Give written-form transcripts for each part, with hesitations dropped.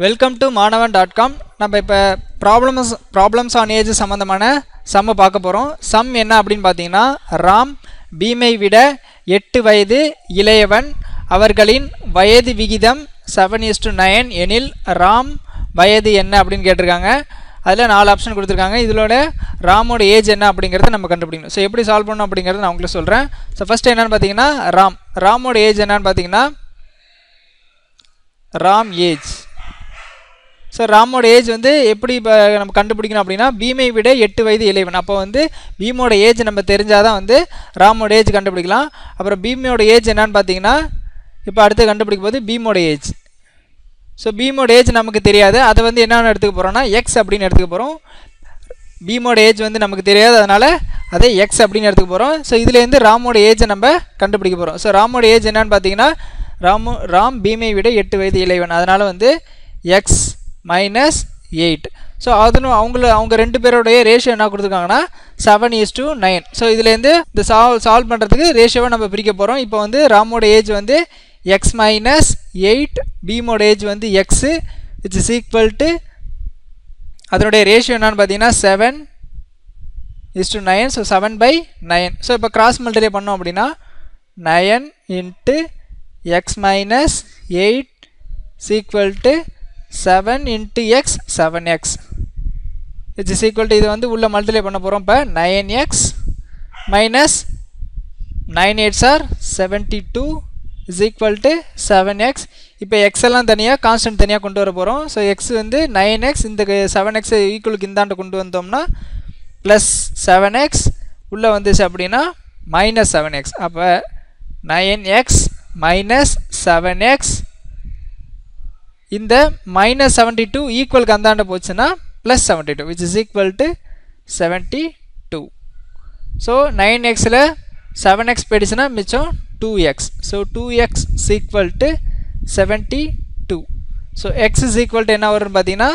Welcome to மாணவன்.com. நம்ம இப்போ problems on age சம்மந்தமான சம்மை பார்க்க போகிறோம். சம் என்ன அப்படின்னு பார்த்தீங்கன்னா, ராம் பீமை விட 8 வயது இளையவன், அவர்களின் வயது விகிதம் 7:9 எனில் ராம் வயது என்ன அப்படின்னு கேட்டிருக்காங்க. அதில் 4 ஆப்ஷன் கொடுத்துருக்காங்க. இதோட ராமோட ஏஜ் என்ன அப்படிங்கிறத நம்ம கண்டுபிடிக்கணும். ஸோ எப்படி சால்வ் பண்ணணும் அப்படிங்கிறத நான் உங்களுக்கு சொல்கிறேன். ஸோ ஃபஸ்ட்டு என்னென்னு பார்த்தீங்கன்னா, ராமோட ஏஜ் என்னன்னு பார்த்தீங்கன்னா, ராம் ஏஜ். ஸோ ராமோட ஏஜ் வந்து எப்படி இப்போ நம்ம கண்டுபிடிக்கணும் அப்படின்னா, பீமை விட 8 வயது இளையவன். அப்போ வந்து பீமோட ஏஜ் நம்ம தெரிஞ்சால் தான் வந்து ராமோட ஏஜ் கண்டுபிடிக்கலாம். அப்புறம் பீமோட ஏஜ் என்னன்னு பார்த்தீங்கன்னா, இப்போ அடுத்து கண்டுபிடிக்கும் போது பீமோட ஏஜ். ஸோ பீமோட ஏஜ் நமக்கு தெரியாது, அதை வந்து என்னென்னு எடுத்துக்க போகிறோம்னா எக்ஸ் அப்படின்னு எடுத்துக்க போகிறோம். பீமோட ஏஜ் வந்து நமக்கு தெரியாது, அதனால் அதை எக்ஸ் அப்படின்னு எடுத்துக்க போகிறோம். ஸோ இதுலேருந்து ராமோட ஏஜை நம்ம கண்டுபிடிக்க போகிறோம். ஸோ ராமோட ஏஜ் என்னன்னு பார்த்தீங்கன்னா, ராம் பீமை விட 8 வயது இளையவன், அதனால் வந்து எக்ஸ் -8. ஸோ அவங்க ரெண்டு பேரோடைய ரேஷியோ என்ன கொடுத்துருக்காங்கன்னா 7:9. ஸோ இதுலேருந்து இந்த சால்வ் பண்ணுறதுக்கு ரேஷியோவை நம்ம பிரிக்க போகிறோம். இப்போ வந்து ராமோட ஏஜ் வந்து x -8, பீமோட ஏஜ் வந்து x, which is equal to அதனுடைய ரேஷியோ என்னன்னு பார்த்தீங்கன்னா 7:9. ஸோ 7/9. ஸோ இப்போ கிராஸ் மல்டிப்ளை பண்ணோம் அப்படின்னா 9 × x -8 is equal to 7 × x 7x, which is equal to இது வந்து உள்ள மல்டிப்ளை பண்ண போகிறோம். இப்போ 9x minus 9 8s are 72 is equal to 7x. இப்போ x எல்லாம் தனியாக கான்ஸ்டன்ட் தனியாக கொண்டு வர போகிறோம். ஸோ x வந்து 9x, இந்த 7x ஈக்குவலுக்கு இந்தாண்ட கொண்டு வந்தோம்னா ப்ளஸ் 7x, உள்ளே வந்துச்சு அப்படின்னா -7x. அப்போ 9x minus 7x, இந்த -72 ஈக்குவலுக்கு அந்தாண்ட போச்சுன்னா plus 72, which is equal to 72. So 9xல் 7x போயிடுச்சுன்னா மிச்சம் 2x. So 2x is equal to 72. So x is equal to என்ன வரும்னு பார்த்தீங்கன்னா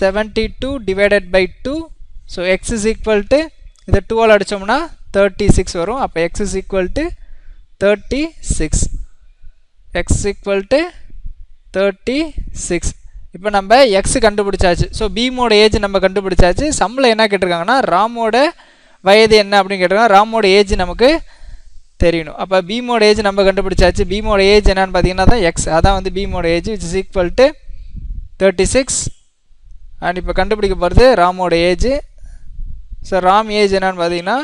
72 divided by 2. So x is equal to இதை 2ஆல் அடித்தோம்னா 36 வரும். அப்போ x is equal to 36. x is equal to 36. இப்போ நம்ம x கண்டுபிடிச்சாச்சு. ஸோ பீமோட ஏஜ் நம்ம கண்டுபிடிச்சாச்சு. சம்மில் என்ன கேட்டிருக்காங்கன்னா, ராமோட வயது என்ன அப்படின்னு கேட்டிருக்காங்க. ராமோட ஏஜ் நமக்கு தெரியணும். அப்போ பீமோட ஏஜ் நம்ம கண்டுபிடிச்சாச்சு. பீமோட ஏஜ் என்னன்னு பார்த்தீங்கன்னா தான் எக்ஸ், அதான் வந்து பீமோட age, which is equal to 36. And இப்போ கண்டுபிடிக்க போகிறது ராமோட ஏஜ். ஸோ ராம் ஏஜ் என்னன்னு பார்த்தீங்கன்னா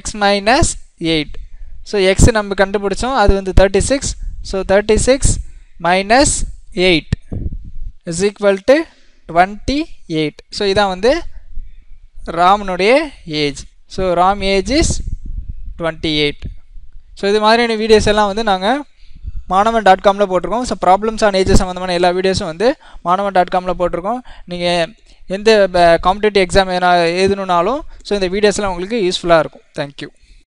x -8. ஸோ எக்ஸ் நம்ம கண்டுபிடிச்சோம், அது வந்து 36. So 36 - 8 is equal to 28. So இதான் வந்து ராமனுடைய age. So Ram age is 28. So இது மாதிரியான வீடியோஸ் எல்லாம் வந்து நாங்கள் மாணவன்.comல போட்டிருக்கோம். ஸோ ப்ராப்ளம்ஸ் ஆன் ஏஜ் சம்மந்தமான எல்லா வீடியோஸும் வந்து மாணவன்.comல போட்டிருக்கோம். நீங்கள் எந்த காம்படிட்டிவ் எக்ஸாம் எழுதணுன்னாலும் ஸோ இந்த வீடியோஸ்லாம் உங்களுக்கு யூஸ்ஃபுல்லாக இருக்கும். தேங்க்யூ.